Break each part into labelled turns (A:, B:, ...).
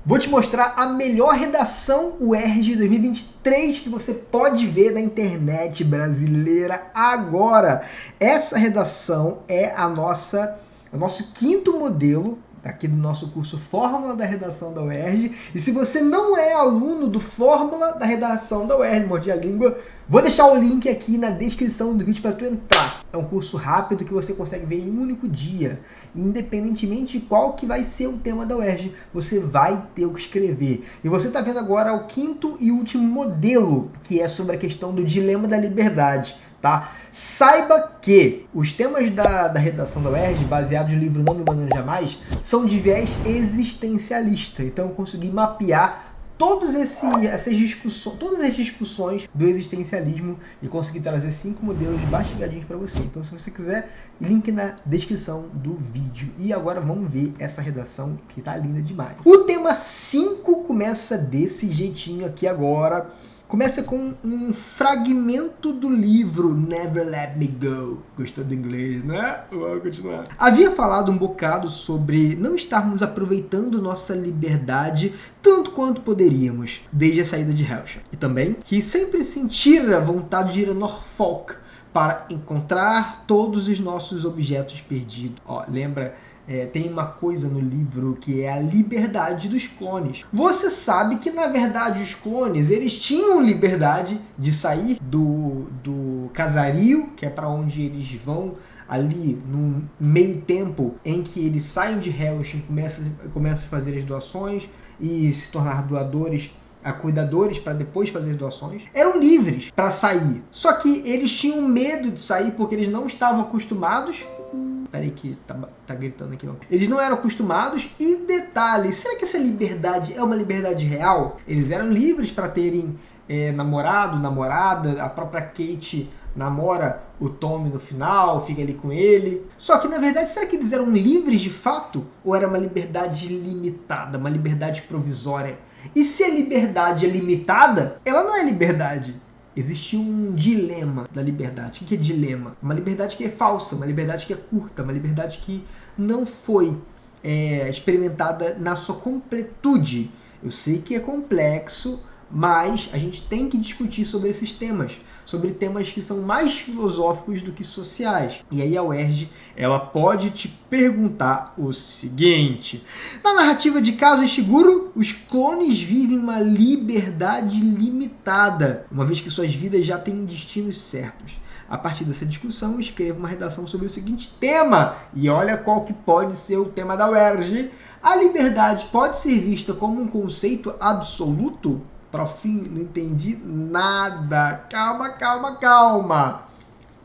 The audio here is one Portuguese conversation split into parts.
A: Vou te mostrar a melhor redação UERJ 2023 que você pode ver na internet brasileira agora. Essa redação é o nosso quinto modelo aqui do nosso curso Fórmula da Redação da UERJ. E se você não é aluno do Fórmula da Redação da UERJ, mordi a língua, vou deixar o link aqui na descrição do vídeo para tu entrar. É um curso rápido que você consegue ver em um único dia. E independentemente de qual que vai ser o tema da UERJ, você vai ter o que escrever. E você está vendo agora o quinto e último modelo, que é sobre a questão do dilema da liberdade. Tá? Saiba que os temas da redação da UERJ, baseados no livro Não Me Abandone Jamais, são de viés existencialista. Então eu consegui mapear todas as discussões do existencialismo e consegui trazer 5 modelos mastigadinhos para você. Então se você quiser, link na descrição do vídeo. E agora vamos ver essa redação que tá linda demais. O tema 5 começa desse jeitinho aqui agora. Começa com um fragmento do livro Never Let Me Go. Gostou do inglês, né? Vamos continuar. Havia falado um bocado sobre não estarmos aproveitando nossa liberdade tanto quanto poderíamos desde a saída de Herschel. E também que sempre sentira vontade de ir a Norfolk para encontrar todos os nossos objetos perdidos. Ó, lembra? Tem uma coisa no livro que é a liberdade dos clones. Você sabe que, na verdade, os clones eles tinham liberdade de sair do casario, que é para onde eles vão ali no meio tempo em que eles saem de Hellshin, começam a fazer as doações e se tornar doadores a cuidadores para depois fazer as doações, eram livres para sair. Só que eles tinham medo de sair porque eles não estavam acostumados. Peraí que tá gritando aqui, ó. Eles não eram acostumados e detalhe, será que essa liberdade é uma liberdade real? Eles eram livres para terem namorado, namorada, a própria Kate namora o Tommy no final, fica ali com ele. Só que, na verdade, será que eles eram livres de fato? Ou era uma liberdade limitada, uma liberdade provisória? E se a liberdade é limitada, ela não é liberdade. Existe um dilema da liberdade. O que é dilema? Uma liberdade que é falsa, uma liberdade que é curta, uma liberdade que não foi experimentada na sua completude. Eu sei que é complexo, mas a gente tem que discutir sobre esses temas, sobre temas que são mais filosóficos do que sociais. E aí a UERJ, ela pode te perguntar o seguinte: na narrativa de Caso Ishiguro, os clones vivem uma liberdade limitada, uma vez que suas vidas já têm destinos certos. A partir dessa discussão, eu escrevo uma redação sobre o seguinte tema, e olha qual que pode ser o tema da UERJ. A liberdade pode ser vista como um conceito absoluto? Profim, não entendi nada. Calma.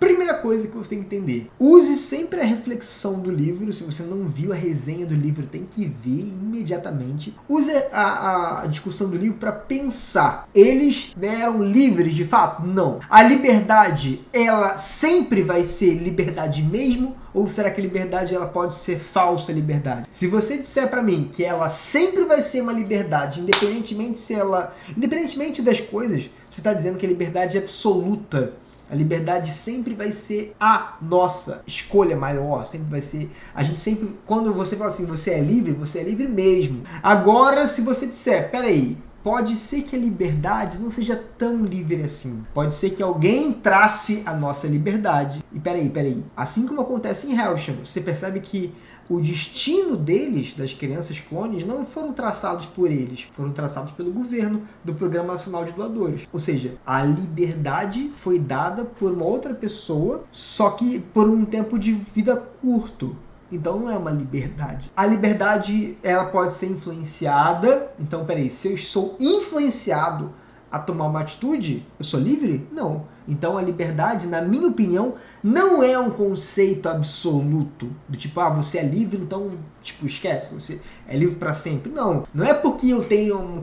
A: Primeira coisa que você tem que entender. Use sempre a reflexão do livro. Se você não viu a resenha do livro, tem que ver imediatamente. Use a discussão do livro para pensar. Eles eram livres de fato? Não. A liberdade, ela sempre vai ser liberdade mesmo? Ou será que a liberdade ela pode ser falsa liberdade? Se você disser para mim que ela sempre vai ser uma liberdade, independentemente das coisas, você está dizendo que a liberdade é absoluta. A liberdade sempre vai ser a nossa escolha maior, sempre vai ser. A gente sempre, quando você fala assim, você é livre mesmo. Agora, se você disser, peraí, pode ser que a liberdade não seja tão livre assim. Pode ser que alguém trace a nossa liberdade. E peraí. Assim como acontece em Hellshin, você percebe que o destino deles, das crianças clones, não foram traçados por eles, foram traçados pelo governo do Programa Nacional de Doadores. Ou seja, a liberdade foi dada por uma outra pessoa, só que por um tempo de vida curto. Então não é uma liberdade. A liberdade, ela pode ser influenciada. Então, peraí, se eu sou influenciado a tomar uma atitude, eu sou livre? Não. Então a liberdade, na minha opinião, não é um conceito absoluto. Do tipo, você é livre, então, tipo, esquece, você é livre para sempre. Não é porque eu tenho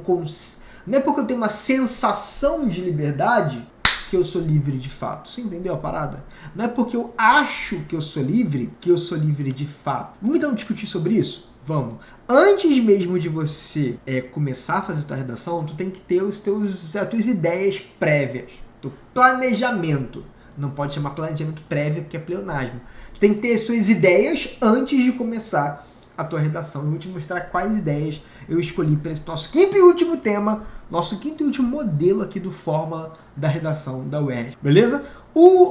A: uma sensação de liberdade que eu sou livre de fato. Você entendeu a parada? Não é porque eu acho que eu sou livre de fato. Vamos então discutir sobre isso? Vamos. Antes mesmo de você começar a fazer a tua redação, tu tem que ter as tuas ideias prévias, do planejamento. Não pode chamar planejamento prévio porque é pleonasmo. Tu tem que ter as tuas ideias antes de começar a tua redação. Eu vou te mostrar quais ideias eu escolhi para esse nosso quinto e último tema, nosso quinto e último modelo aqui do Fórmula da Redação da UERJ. Beleza?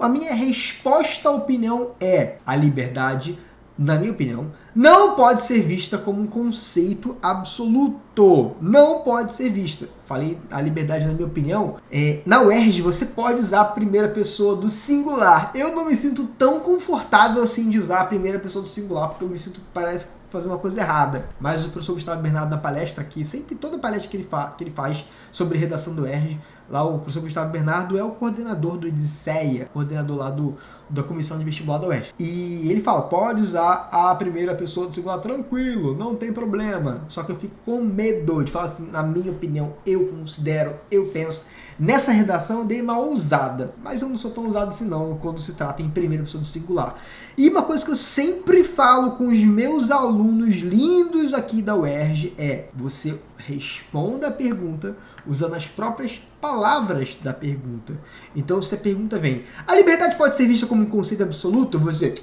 A: A minha resposta à opinião é: a liberdade, na minha opinião, não pode ser vista como um conceito absoluto. Não pode ser vista. Falei a liberdade, na minha opinião. Na UERJ, você pode usar a primeira pessoa do singular. Eu não me sinto tão confortável assim de usar a primeira pessoa do singular, porque eu me sinto que parece fazer uma coisa errada. Mas o professor Gustavo Bernardo, na palestra aqui, sempre toda palestra que ele faz sobre redação do UERJ, lá o professor Gustavo Bernardo é o coordenador do Odisseia, coordenador lá da comissão de vestibular da UERJ. E ele fala, pode usar a primeira pessoa do singular tranquilo, não tem problema. Só que eu fico com medo de falar assim, na minha opinião, eu considero, eu penso. Nessa redação eu dei uma ousada, mas eu não sou tão ousado assim não, quando se trata em primeira pessoa do singular. E uma coisa que eu sempre falo com os meus alunos lindos aqui da UERJ é: você responda a pergunta usando as próprias palavras da pergunta. Então, se a pergunta vem, a liberdade pode ser vista como um conceito absoluto? Você...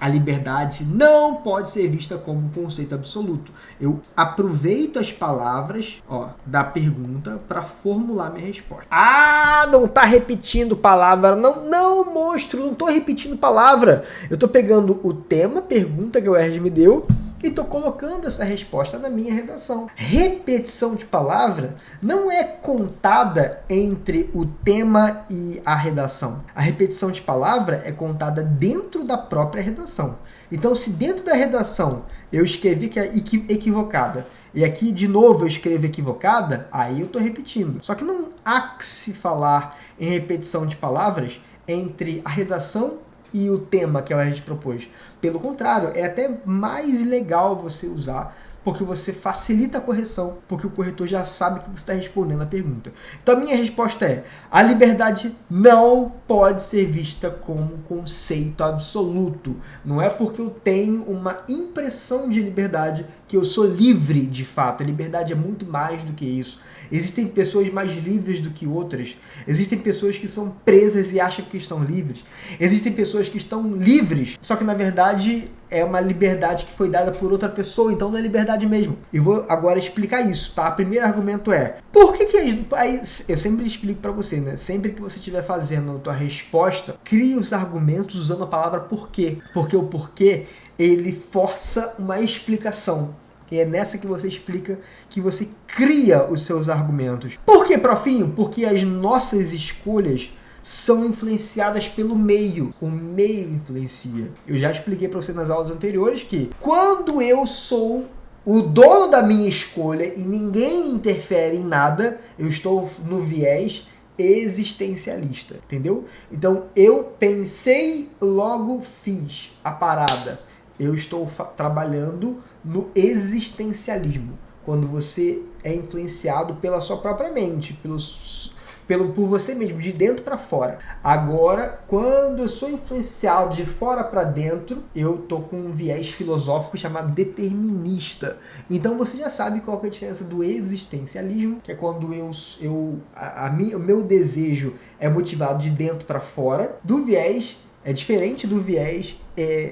A: A liberdade não pode ser vista como um conceito absoluto. Eu aproveito as palavras da pergunta para formular minha resposta. Ah, não tá repetindo palavra. Não, monstro, não tô repetindo palavra. Eu tô pegando o tema, pergunta que o UERJ me deu, e tô colocando essa resposta na minha redação. Repetição de palavra não é contada entre o tema e a redação. A repetição de palavra é contada dentro da própria redação. Então, se dentro da redação eu escrevi que é equivocada, e aqui de novo eu escrevo equivocada, aí eu tô repetindo. Só que não há que se falar em repetição de palavras entre a redação e o tema que a UERJ propôs. Pelo contrário, é até mais legal você usar, porque você facilita a correção, porque o corretor já sabe que você está respondendo a pergunta. Então a minha resposta é: a liberdade não pode ser vista como um conceito absoluto. Não é porque eu tenho uma impressão de liberdade que eu sou livre de fato. A liberdade é muito mais do que isso. Existem pessoas mais livres do que outras. Existem pessoas que são presas e acham que estão livres. Existem pessoas que estão livres, só que na verdade é uma liberdade que foi dada por outra pessoa, então não é liberdade mesmo. E vou agora explicar isso, tá? O primeiro argumento é: por que aí eu sempre explico para você, né? Sempre que você estiver fazendo a tua resposta, crie os argumentos usando a palavra porquê. Porque o porquê, ele força uma explicação. E é nessa que você explica, que você cria os seus argumentos. Por que, profinho? Porque as nossas escolhas são influenciadas pelo meio. O meio influencia. Eu já expliquei para você nas aulas anteriores que quando eu sou o dono da minha escolha e ninguém interfere em nada, eu estou no viés existencialista, entendeu? Então, eu pensei, logo fiz a parada. Eu estou trabalhando no existencialismo, quando você é influenciado pela sua própria mente, por você mesmo, de dentro para fora. Agora, quando eu sou influenciado de fora para dentro, eu tô com um viés filosófico chamado determinista. Então você já sabe qual que é a diferença do existencialismo, que é quando o meu desejo é motivado de dentro para fora, do viés é diferente do viés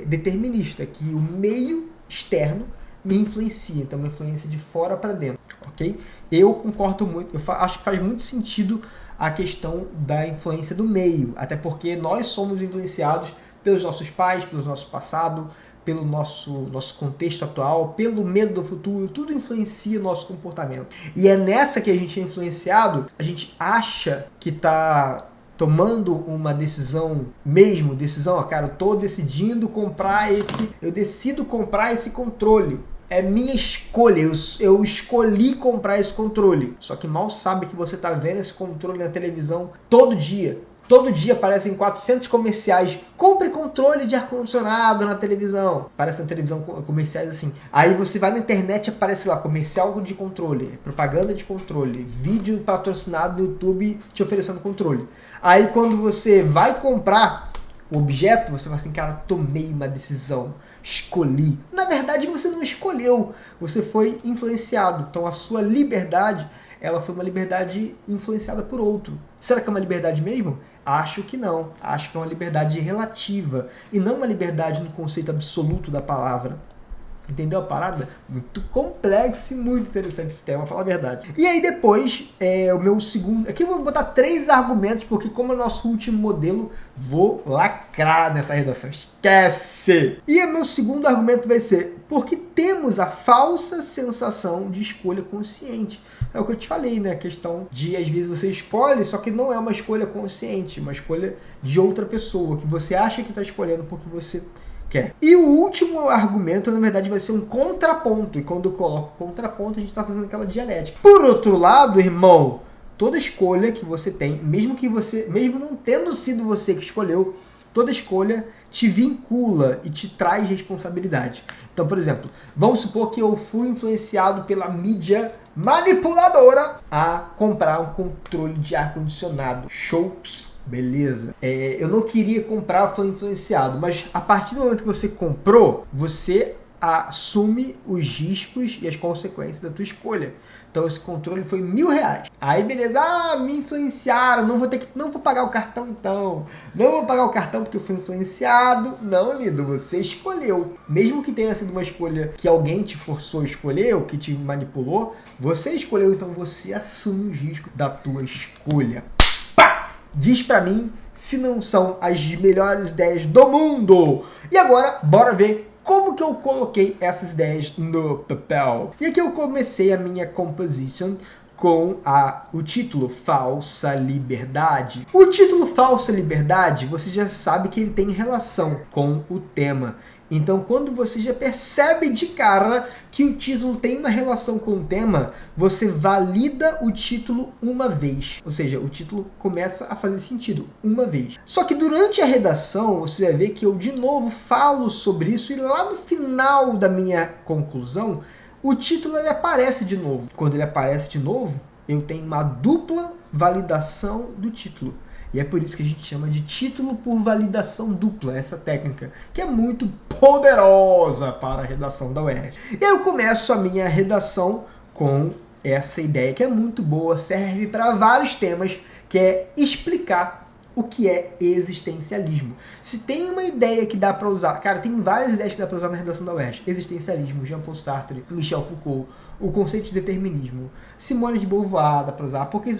A: determinista, que o meio externo me influencia, então uma influência de fora para dentro, ok? Eu concordo muito, acho que faz muito sentido a questão da influência do meio, até porque nós somos influenciados pelos nossos pais, pelo nosso passado, pelo nosso contexto atual, pelo medo do futuro, tudo influencia o nosso comportamento. E é nessa que a gente é influenciado, a gente acha que está tomando uma decisão, cara, eu tô decidindo comprar eu decido comprar esse controle. É minha escolha, eu escolhi comprar esse controle. Só que mal sabe que você tá vendo esse controle na televisão todo dia. Todo dia aparecem 400 comerciais. Compre controle de ar-condicionado na televisão. Aparece na televisão comerciais assim. Aí você vai na internet e aparece lá comercial de controle, propaganda de controle, vídeo patrocinado do YouTube te oferecendo controle. Aí quando você vai comprar o objeto, você fala assim, cara, tomei uma decisão, escolhi. Na verdade você não escolheu, você foi influenciado. Então a sua liberdade, ela foi uma liberdade influenciada por outro. Será que é uma liberdade mesmo? Acho que não. Acho que é uma liberdade relativa e não uma liberdade no conceito absoluto da palavra. Entendeu a parada? Muito complexo e muito interessante esse tema, falar a verdade. E aí depois, o meu segundo... Aqui eu vou botar 3 argumentos, porque como é o nosso último modelo, vou lacrar nessa redação. Esquece! E o meu segundo argumento vai ser, porque temos a falsa sensação de escolha consciente. É o que eu te falei, né? A questão de, às vezes, você escolhe, só que não é uma escolha consciente, uma escolha de outra pessoa, que você acha que está escolhendo porque você quer. E o último argumento, na verdade, vai ser um contraponto. E quando eu coloco contraponto, a gente está fazendo aquela dialética. Por outro lado, irmão, toda escolha que você tem, mesmo não tendo sido você que escolheu, toda escolha te vincula e te traz responsabilidade. Então, por exemplo, vamos supor que eu fui influenciado pela mídia manipuladora a comprar um controle de ar-condicionado. Show! Beleza. Eu não queria comprar, foi influenciado, mas a partir do momento que você comprou, você assume os riscos e as consequências da tua escolha. Então esse controle foi R$1.000. Aí beleza, me influenciaram, não vou pagar o cartão então. Não vou pagar o cartão porque eu fui influenciado. Não, amigo, você escolheu. Mesmo que tenha sido uma escolha que alguém te forçou a escolher, ou que te manipulou, você escolheu, então você assume os riscos da tua escolha. Diz pra mim se não são as melhores ideias do mundo. E agora, bora ver como que eu coloquei essas ideias no papel. E aqui eu comecei a minha composition com o título Falsa Liberdade. O título Falsa Liberdade, você já sabe que ele tem relação com o tema. Então, quando você já percebe de cara que o título tem uma relação com o tema, você valida o título uma vez. Ou seja, o título começa a fazer sentido uma vez. Só que durante a redação, você vai ver que eu de novo falo sobre isso e lá no final da minha conclusão, o título ele aparece de novo. Quando ele aparece de novo, eu tenho uma dupla validação do título. E é por isso que a gente chama de título por validação dupla, essa técnica, que é muito poderosa para a redação da UERJ. E aí eu começo a minha redação com essa ideia que é muito boa, serve para vários temas, que é explicar o que é existencialismo. Se tem uma ideia que dá para usar, cara, tem várias ideias que dá para usar na redação da UERJ. Existencialismo, Jean-Paul Sartre, Michel Foucault, o conceito de determinismo, Simone de Beauvoir dá para usar, porque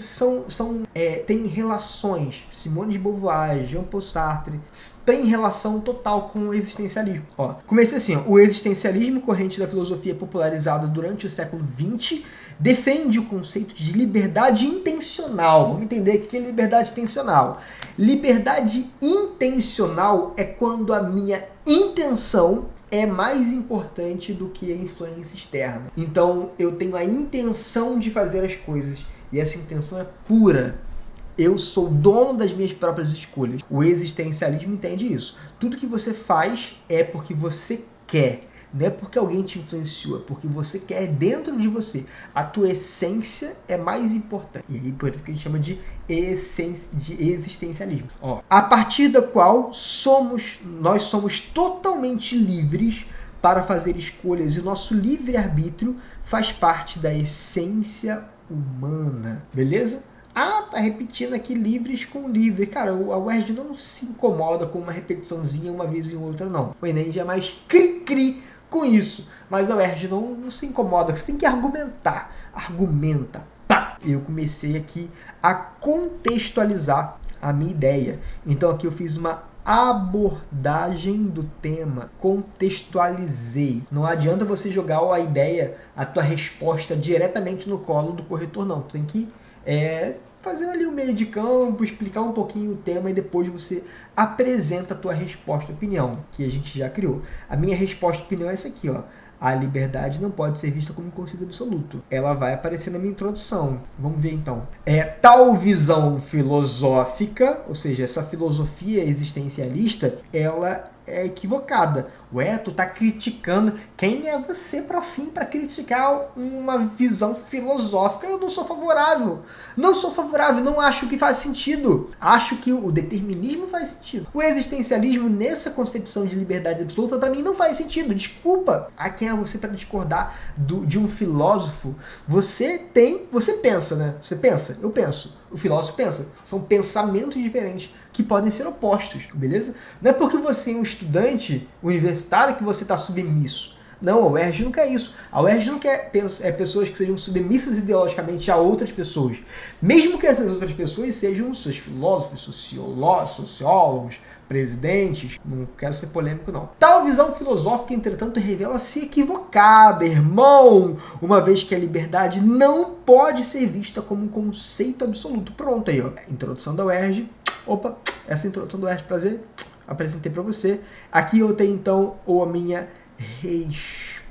A: tem relações. Simone de Beauvoir, Jean-Paul Sartre, tem relação total com o existencialismo. Comecei assim, o existencialismo, corrente da filosofia popularizada durante o século XX, defende o conceito de liberdade intencional. Vamos entender o que é liberdade intencional. Liberdade intencional é quando a minha intenção é mais importante do que a influência externa. Então, eu tenho a intenção de fazer as coisas e essa intenção é pura. Eu sou dono das minhas próprias escolhas. O existencialismo entende isso. Tudo que você faz é porque você quer. Não é porque alguém te influenciou, é porque você quer dentro de você. A tua essência é mais importante. E aí, por isso que a gente chama de existencialismo. A partir da qual nós somos totalmente livres para fazer escolhas. E o nosso livre-arbítrio faz parte da essência humana. Beleza? Tá repetindo aqui livres com livre. Cara, a UERJ não se incomoda com uma repetiçãozinha uma vez e outra, não. O Enem já é mais cri-cri com isso. Mas a UERJ não se incomoda. Você tem que argumentar. Argumenta. Eu comecei aqui a contextualizar a minha ideia. Então aqui eu fiz uma abordagem do tema, contextualizei. Não adianta você jogar a ideia, a tua resposta diretamente no colo do corretor, não. Tu tem que fazer ali o meio de campo, explicar um pouquinho o tema e depois você apresenta a tua resposta, opinião, que a gente já criou. A minha resposta, opinião é essa aqui, A liberdade não pode ser vista como um conceito absoluto. Ela vai aparecer na minha introdução. Vamos ver então. Tal visão filosófica, ou seja, essa filosofia existencialista, ela é equivocada. Tu tá criticando. Quem é você para criticar uma visão filosófica? Eu não sou favorável. Não sou favorável, não acho que faz sentido. Acho que o determinismo faz sentido. O existencialismo, nessa concepção de liberdade absoluta, para mim não faz sentido. Desculpa. A quem é você para discordar de um filósofo? Você pensa, né? Você pensa, eu penso. O filósofo pensa. São pensamentos diferentes que podem ser opostos, beleza? Não é porque você é um estudante universitário que você está submisso. Não, a UERJ não quer isso. A UERJ não quer pessoas que sejam submissas ideologicamente a outras pessoas. Mesmo que essas outras pessoas sejam seus filósofos, sociólogos, presidentes, não quero ser polêmico não. Tal visão filosófica, entretanto, revela-se equivocada, irmão, uma vez que a liberdade não pode ser vista como um conceito absoluto. Pronto aí, ó. Introdução da UERJ. Opa, essa introdução da UERJ, prazer, apresentei para você. Aqui eu tenho então a minha resposta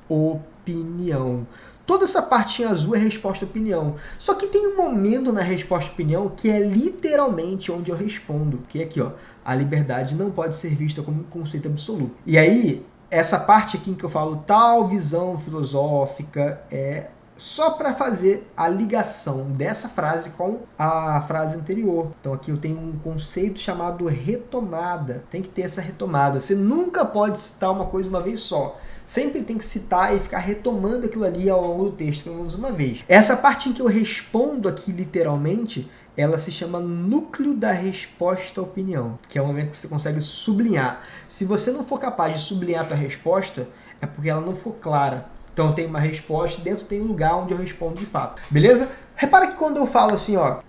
A: opinião. Toda essa parte em azul é resposta opinião. Só que tem um momento na resposta opinião que é literalmente onde eu respondo. Que é aqui, ó. A liberdade não pode ser vista como um conceito absoluto. E aí, essa parte aqui em que eu falo tal visão filosófica é só para fazer a ligação dessa frase com a frase anterior. Então aqui eu tenho um conceito chamado retomada. Tem que ter essa retomada. Você nunca pode citar uma coisa uma vez só. Sempre tem que citar e ficar retomando aquilo ali ao longo do texto, pelo menos uma vez. Essa parte em que eu respondo aqui literalmente, ela se chama núcleo da resposta à opinião, que é o momento que você consegue sublinhar. Se você não for capaz de sublinhar a tua resposta, é porque ela não for clara. Então eu tenho uma resposta e dentro tem um lugar onde eu respondo de fato. Beleza? Repara que quando eu falo assim, ó,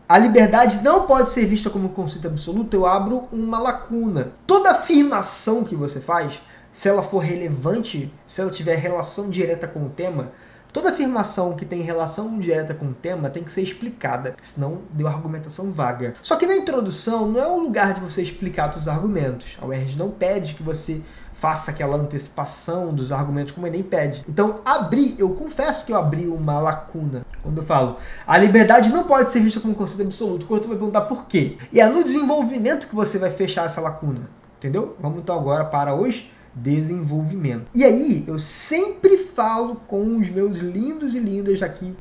A: a liberdade não pode ser vista como um conceito absoluto, eu abro uma lacuna. Toda afirmação que você faz, se ela for relevante, se ela tiver relação direta com o tema, toda afirmação que tem relação direta com o tema tem que ser explicada, senão deu argumentação vaga. Só que na introdução não é o lugar de você explicar os argumentos. A UERJ não pede que você faça aquela antecipação dos argumentos como o Enem pede. Então, eu confesso que eu abri uma lacuna quando eu falo a liberdade não pode ser vista como um conceito absoluto. Quando tu vai perguntar por quê? E é no desenvolvimento que você vai fechar essa lacuna. Entendeu? Vamos então agora para os desenvolvimento. E aí, eu sempre falo com os meus lindos e lindas aqui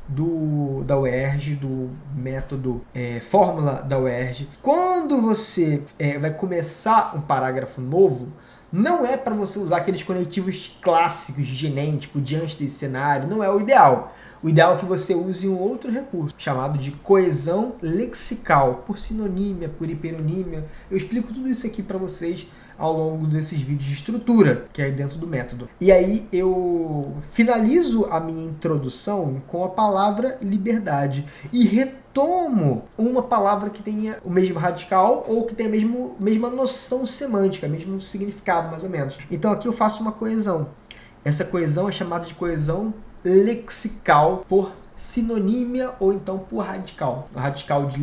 A: da UERJ, do método fórmula da UERJ. Quando você vai começar um parágrafo novo, não é para você usar aqueles conectivos clássicos de Enem, tipo diante desse cenário, não é o ideal. O ideal é que você use um outro recurso, chamado de coesão lexical, por sinonímia, por hiperonímia. Eu explico tudo isso aqui para vocês ao longo desses vídeos de estrutura, que é dentro do método. E aí eu finalizo a minha introdução com a palavra liberdade e retomo uma palavra que tenha o mesmo radical ou que tenha a mesma noção semântica, mesmo significado, mais ou menos. Então aqui eu faço uma coesão. Essa coesão é chamada de coesão lexical por sinonímia ou então por radical. O radical de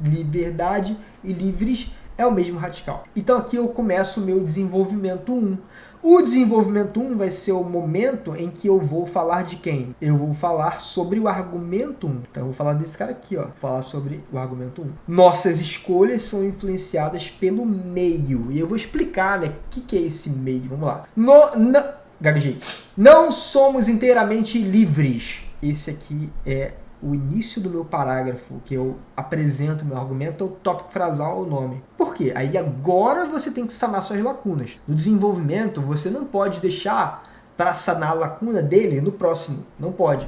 A: liberdade e livres é o mesmo radical. Então aqui eu começo o meu desenvolvimento 1. O desenvolvimento 1 vai ser o momento em que eu vou falar de quem? Eu vou falar sobre o argumento 1. Então eu vou falar desse cara aqui, ó. Vou falar sobre o argumento 1. Nossas escolhas são influenciadas pelo meio. E eu vou explicar, né, o que é esse meio. Vamos lá. Gaguejei. Não somos inteiramente livres. Esse aqui é o início do meu parágrafo, que eu apresento meu argumento, é o tópico frasal, o nome. Por quê? Aí agora você tem que sanar suas lacunas. No desenvolvimento, você não pode deixar para sanar a lacuna dele no próximo. Não pode.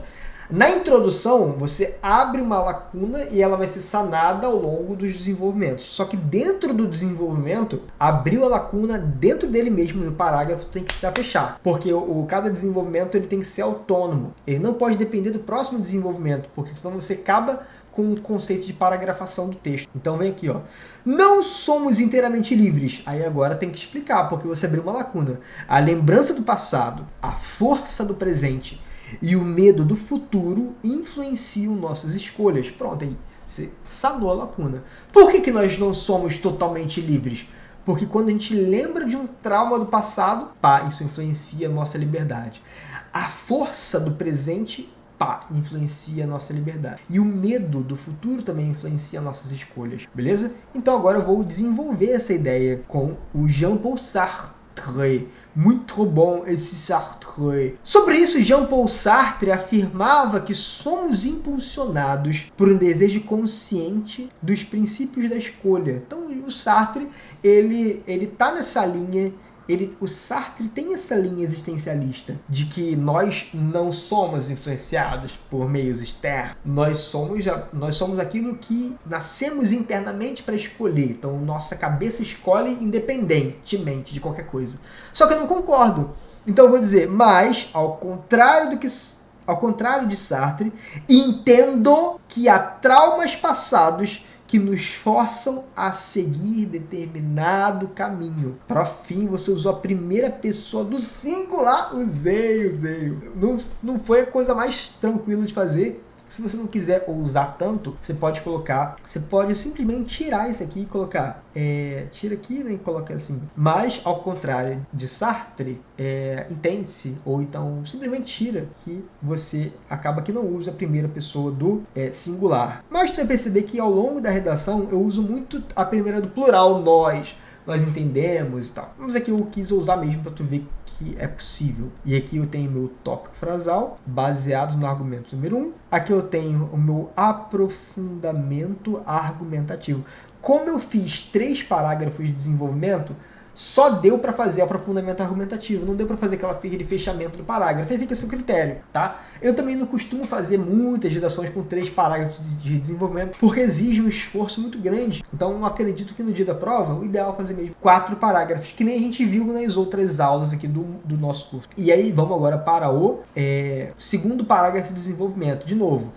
A: Na introdução, você abre uma lacuna e ela vai ser sanada ao longo dos desenvolvimentos. Só que dentro do desenvolvimento, abriu a lacuna dentro dele mesmo, no parágrafo, tem que se fechar. Porque cada desenvolvimento ele tem que ser autônomo. Ele não pode depender do próximo desenvolvimento, porque senão você acaba com o conceito de paragrafação do texto. Então vem aqui, ó. Não somos inteiramente livres. Aí agora tem que explicar, porque você abriu uma lacuna. A lembrança do passado, a força do presente e o medo do futuro influenciam nossas escolhas. Pronto, aí você sanou a lacuna. Por que nós não somos totalmente livres? Porque quando a gente lembra de um trauma do passado, isso influencia a nossa liberdade. A força do presente, influencia a nossa liberdade. E o medo do futuro também influencia nossas escolhas. Beleza? Então agora eu vou desenvolver essa ideia com o Jean-Paul Sartre. Muito bom esse Sartre. Sobre isso, Jean-Paul Sartre afirmava que somos impulsionados por um desejo consciente dos princípios da escolha. Então, o Sartre, ele tá nessa linha o Sartre tem essa linha existencialista de que nós não somos influenciados por meios externos, nós somos aquilo que nascemos internamente para escolher. Então, nossa cabeça escolhe independentemente de qualquer coisa. Só que eu não concordo. Então, eu vou dizer, mas, ao contrário de Sartre, entendo que há traumas passados que nos forçam a seguir determinado caminho. Para fim, você usou a primeira pessoa do singular. Usei. Não foi a coisa mais tranquila de fazer. Se você não quiser usar tanto, você pode simplesmente tirar isso aqui e colocar. Tira aqui, né, e coloca assim. Mas, ao contrário de Sartre, entende-se, ou então simplesmente tira, que você acaba que não usa a primeira pessoa do singular. Mas tu vai perceber que ao longo da redação eu uso muito a primeira do plural, nós entendemos e tal. Mas aqui eu quis usar mesmo para tu ver que é possível. E aqui eu tenho meu tópico frasal, baseado no argumento número 1. Aqui eu tenho o meu aprofundamento argumentativo. Como eu fiz 3 parágrafos de desenvolvimento, só deu para fazer aprofundamento argumentativo, não deu para fazer aquele fechamento do parágrafo. Aí fica a seu critério, tá? Eu também não costumo fazer muitas redações com 3 parágrafos de desenvolvimento, porque exige um esforço muito grande. Então, eu acredito que no dia da prova, o ideal é fazer mesmo 4 parágrafos, que nem a gente viu nas outras aulas aqui do nosso curso. E aí, vamos agora para o segundo parágrafo do desenvolvimento. De novo,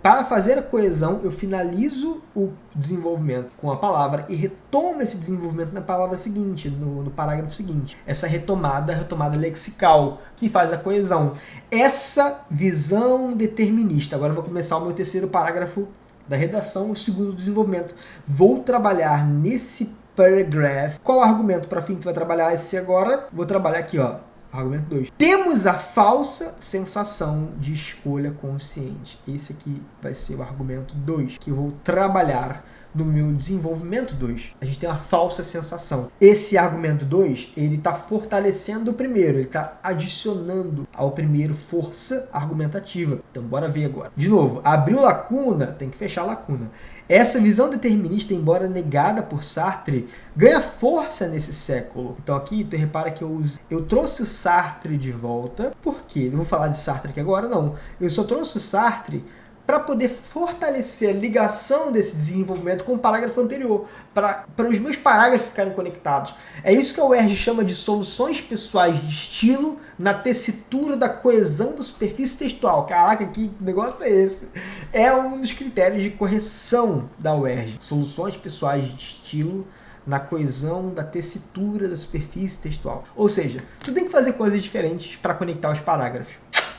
A: para fazer a coesão, eu finalizo o desenvolvimento com a palavra e retomo esse desenvolvimento na palavra seguinte, no parágrafo seguinte. Essa retomada lexical, que faz a coesão. Essa visão determinista. Agora eu vou começar o meu terceiro parágrafo da redação, o segundo desenvolvimento. Vou trabalhar nesse paragraph. Qual argumento para fim tu vai trabalhar esse agora? Vou trabalhar aqui, ó. Argumento 2. Temos a falsa sensação de escolha consciente. Esse aqui vai ser o argumento 2, que eu vou trabalhar no meu desenvolvimento 2. A gente tem uma falsa sensação. Esse argumento 2, ele está fortalecendo o primeiro, ele está adicionando ao primeiro força argumentativa. Então, bora ver agora. De novo, abriu lacuna, tem que fechar a lacuna. Essa visão determinista, embora negada por Sartre, ganha força nesse século. Então aqui, tu repara que eu trouxe o Sartre de volta. Por quê? Não vou falar de Sartre aqui agora, não. Eu só trouxe o Sartre para poder fortalecer a ligação desse desenvolvimento com o parágrafo anterior, para os meus parágrafos ficarem conectados. É isso que a UERJ chama de soluções pessoais de estilo na tessitura da coesão da superfície textual. Caraca, que negócio é esse? É um dos critérios de correção da UERJ. Soluções pessoais de estilo na coesão da tessitura da superfície textual. Ou seja, tu tem que fazer coisas diferentes para conectar os parágrafos.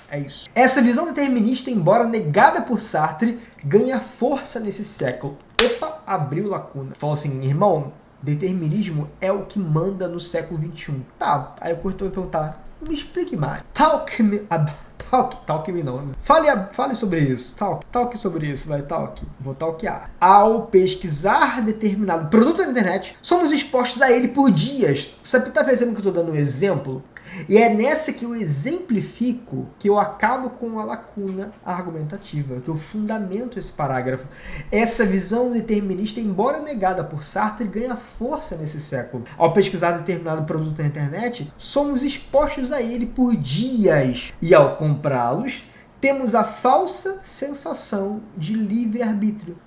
A: É isso. Essa visão determinista, embora negada por Sartre, ganha força nesse século. Opa, abriu lacuna. Falou assim, irmão, determinismo é o que manda no século XXI. Tá, aí o corretor vai perguntar, me explique mais. Talk me não. Fale sobre isso. Talk sobre isso, vai, talk. Vou talkear. Ao pesquisar determinado produto na internet, somos expostos a ele por dias. Você tá percebendo que eu tô dando um exemplo? E é nessa que eu exemplifico, que eu acabo com a lacuna argumentativa, que eu fundamento esse parágrafo. Essa visão determinista, embora negada por Sartre, ganha força nesse século. Ao pesquisar determinado produto na internet, somos expostos a ele por dias. E ao comprá-los, temos a falsa sensação de livre-arbítrio.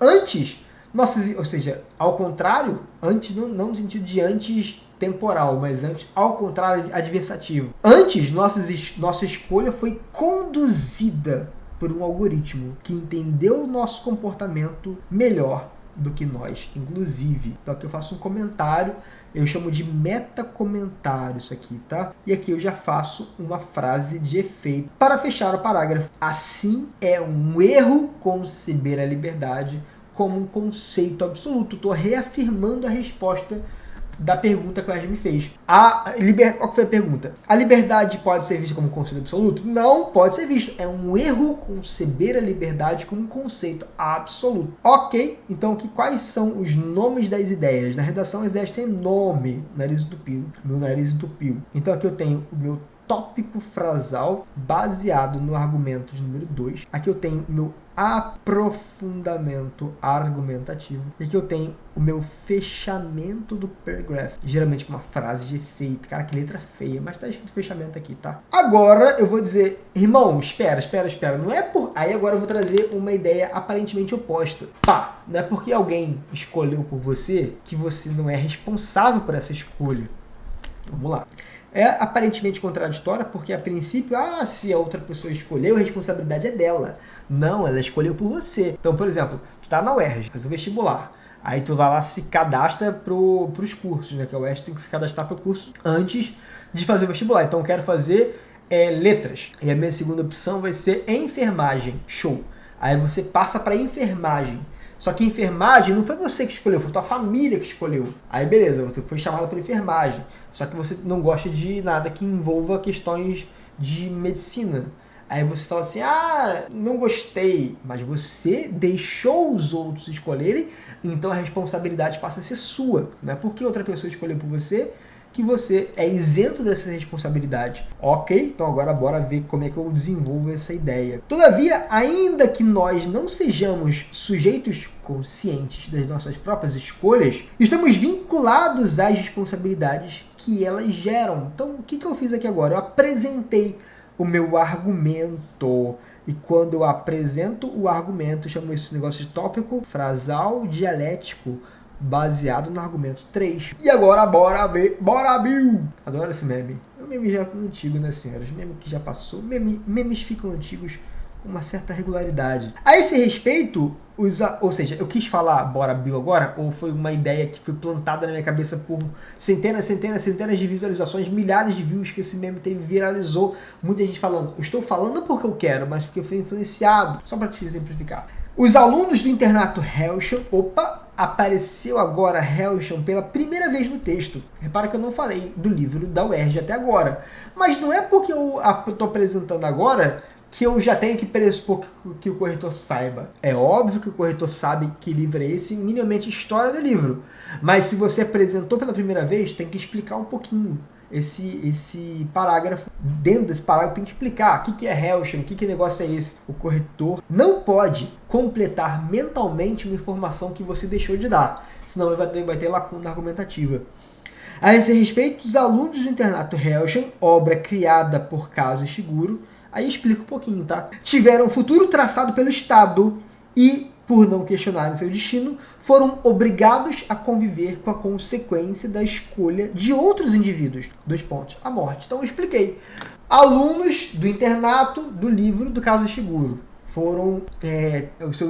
A: Ou seja, ao contrário, antes não no sentido de antes temporal, mas antes, ao contrário, adversativo. Antes, nossa escolha foi conduzida por um algoritmo que entendeu o nosso comportamento melhor do que nós, inclusive. Então aqui eu faço um comentário, eu chamo de metacomentário isso aqui, tá? E aqui eu já faço uma frase de efeito para fechar o parágrafo. Assim, é um erro conceber a liberdade como um conceito absoluto. Estou reafirmando a resposta da pergunta que o Ed me fez. Qual foi a pergunta? A liberdade pode ser vista como um conceito absoluto? Não pode ser visto. É um erro conceber a liberdade como um conceito absoluto. Ok, então aqui quais são os nomes das ideias? Na redação as ideias têm nome. Nariz entupido. Meu nariz entupiu. Então aqui eu tenho o meu tópico frasal baseado no argumento de número 2. Aqui eu tenho meu aprofundamento argumentativo. E aqui eu tenho o meu fechamento do paragraph. Geralmente com uma frase de efeito. Cara, que letra feia, mas tá escrito fechamento aqui, tá? Agora eu vou dizer, irmão, espera. Não é por... Aí agora eu vou trazer uma ideia aparentemente oposta. Pá, não é porque alguém escolheu por você que você não é responsável por essa escolha. Vamos lá. É aparentemente contraditória porque, a princípio, se a outra pessoa escolheu, a responsabilidade é dela. Não, ela escolheu por você. Então, por exemplo, tu tá na UERJ, faz o vestibular. Aí tu vai lá, se cadastra pros cursos, né? Que a UERJ tem que se cadastrar pro curso antes de fazer o vestibular. Então, eu quero fazer letras. E a minha segunda opção vai ser enfermagem. Show. Aí você passa para enfermagem. Só que enfermagem não foi você que escolheu, foi tua família que escolheu. Aí beleza, você foi chamado para enfermagem. Só que você não gosta de nada que envolva questões de medicina. Aí você fala assim, não gostei, mas você deixou os outros escolherem, então a responsabilidade passa a ser sua. Não é porque outra pessoa escolheu por você que você é isento dessa responsabilidade. Ok? Então agora bora ver como é que eu desenvolvo essa ideia. Todavia, ainda que nós não sejamos sujeitos conscientes das nossas próprias escolhas, estamos vinculados às responsabilidades que elas geram. Então, o que eu fiz aqui agora? Eu apresentei o meu argumento. E quando eu apresento o argumento, eu chamo esse negócio de tópico frasal dialético, baseado no argumento 3. E agora, bora ver, bora, Bill! Adoro esse meme. É um meme já antigo, né, senhoras? Meme que já passou. Memes ficam antigos com uma certa regularidade. A esse respeito, ou seja, eu quis falar bora, Bill agora, ou foi uma ideia que foi plantada na minha cabeça por centenas de visualizações, milhares de views que esse meme teve, viralizou. Muita gente falando, eu estou falando porque eu quero, mas porque eu fui influenciado. Só para te exemplificar. Os alunos do internato Hellsham, apareceu agora Hellsham pela primeira vez no texto. Repara que eu não falei do livro da UERJ até agora. Mas não é porque eu estou apresentando agora que eu já tenho que pressupor que o corretor saiba. É óbvio que o corretor sabe que livro é esse, minimamente história do livro. Mas se você apresentou pela primeira vez, tem que explicar um pouquinho. Esse parágrafo, dentro desse parágrafo tem que explicar o que é Hellsham, que negócio é esse. O corretor não pode completar mentalmente uma informação que você deixou de dar, senão vai ter lacuna argumentativa. A esse respeito, os alunos do internato Hellsham, obra criada por Caso Ishiguro, aí explica um pouquinho, tá? Tiveram um futuro traçado pelo Estado e, por não questionarem seu destino, foram obrigados a conviver com a consequência da escolha de outros indivíduos. 2 pontos. A morte. Então eu expliquei. Alunos do internato do livro do Caso Ishiguro foram...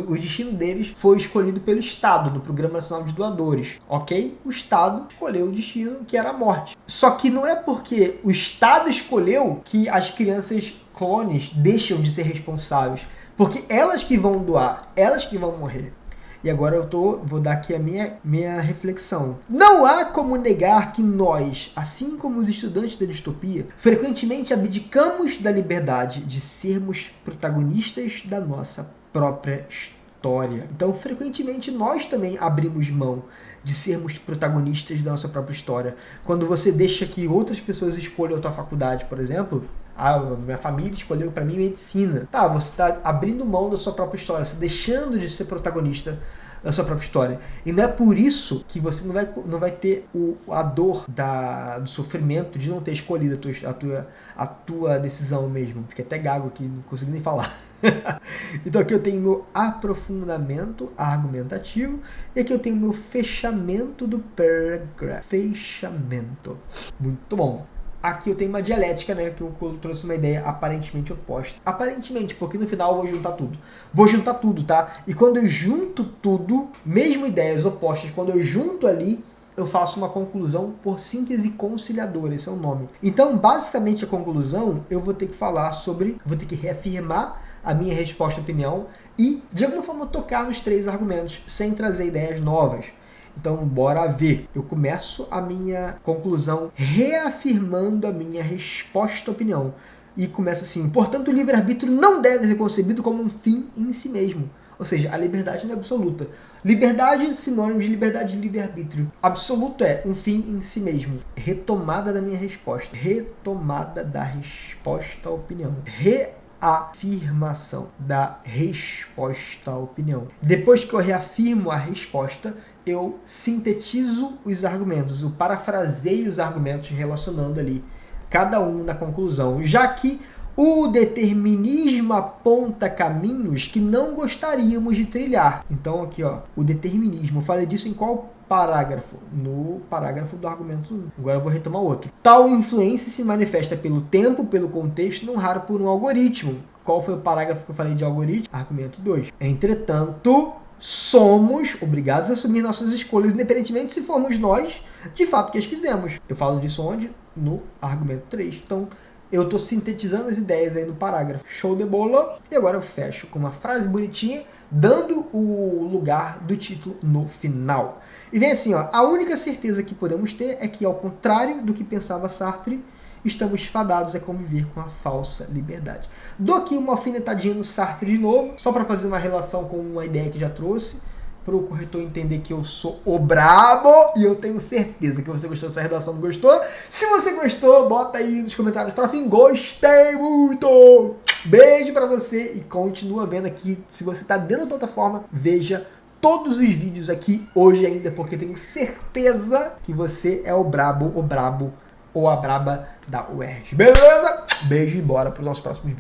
A: o destino deles foi escolhido pelo Estado, do Programa Nacional de Doadores. Ok? O Estado escolheu o destino, que era a morte. Só que não é porque o Estado escolheu que as crianças clones deixam de ser responsáveis. Porque elas que vão doar, elas que vão morrer. E agora vou dar aqui a minha reflexão. Não há como negar que nós, assim como os estudantes da distopia, frequentemente abdicamos da liberdade de sermos protagonistas da nossa própria história. Então, frequentemente, nós também abrimos mão de sermos protagonistas da nossa própria história. Quando você deixa que outras pessoas escolham a tua faculdade, por exemplo... minha família escolheu para mim medicina. Tá, você está abrindo mão da sua própria história, você deixando de ser protagonista da sua própria história. E não é por isso que você não vai ter a dor do sofrimento de não ter escolhido a tua decisão mesmo. Fiquei até gago aqui, não consigo nem falar. Então aqui eu tenho meu aprofundamento argumentativo e aqui eu tenho meu fechamento do paragraph. Fechamento. Muito bom. Aqui eu tenho uma dialética, né, que eu trouxe uma ideia aparentemente oposta. Aparentemente, porque no final eu vou juntar tudo. Vou juntar tudo, tá? E quando eu junto tudo, mesmo ideias opostas, quando eu junto ali, eu faço uma conclusão por síntese conciliadora, esse é o nome. Então, basicamente, a conclusão, eu vou ter que reafirmar a minha resposta e opinião e, de alguma forma, tocar nos 3 argumentos, sem trazer ideias novas. Então, bora ver. Eu começo a minha conclusão reafirmando a minha resposta à opinião. E começa assim: portanto, o livre-arbítrio não deve ser concebido como um fim em si mesmo. Ou seja, a liberdade não é absoluta. Liberdade, sinônimo de liberdade de livre-arbítrio. Absoluto é um fim em si mesmo. Retomada da minha resposta. Retomada da resposta à opinião. Reafirmação da resposta à opinião. Depois que eu reafirmo a resposta, eu sintetizo os argumentos, eu parafraseio os argumentos relacionando ali cada um na conclusão, já que o determinismo aponta caminhos que não gostaríamos de trilhar. Então aqui, ó, o determinismo, eu falei disso em qual parágrafo? No parágrafo do argumento 1. Agora eu vou retomar outro. Tal influência se manifesta pelo tempo, pelo contexto, não raro por um algoritmo. Qual foi o parágrafo que eu falei de algoritmo? Argumento 2. Entretanto, somos obrigados a assumir nossas escolhas, independentemente se formos nós, de fato, que as fizemos. Eu falo disso onde? No argumento 3. Então, eu estou sintetizando as ideias aí no parágrafo. Show de bola! E agora eu fecho com uma frase bonitinha, dando o lugar do título no final. E vem assim, ó, a única certeza que podemos ter é que, ao contrário do que pensava Sartre, estamos fadados a conviver com a falsa liberdade. Dou aqui uma alfinetadinha no Sartre de novo, só para fazer uma relação com uma ideia que já trouxe, para o corretor entender que eu sou o brabo, e eu tenho certeza que você gostou dessa redação, não gostou? Se você gostou, bota aí nos comentários para fim, gostei muito! Beijo para você e continua vendo aqui, se você está dentro da plataforma, veja todos os vídeos aqui hoje ainda, porque tenho certeza que você é o brabo ou a braba da UERJ. Beleza? Beijo e bora para os nossos próximos vídeos.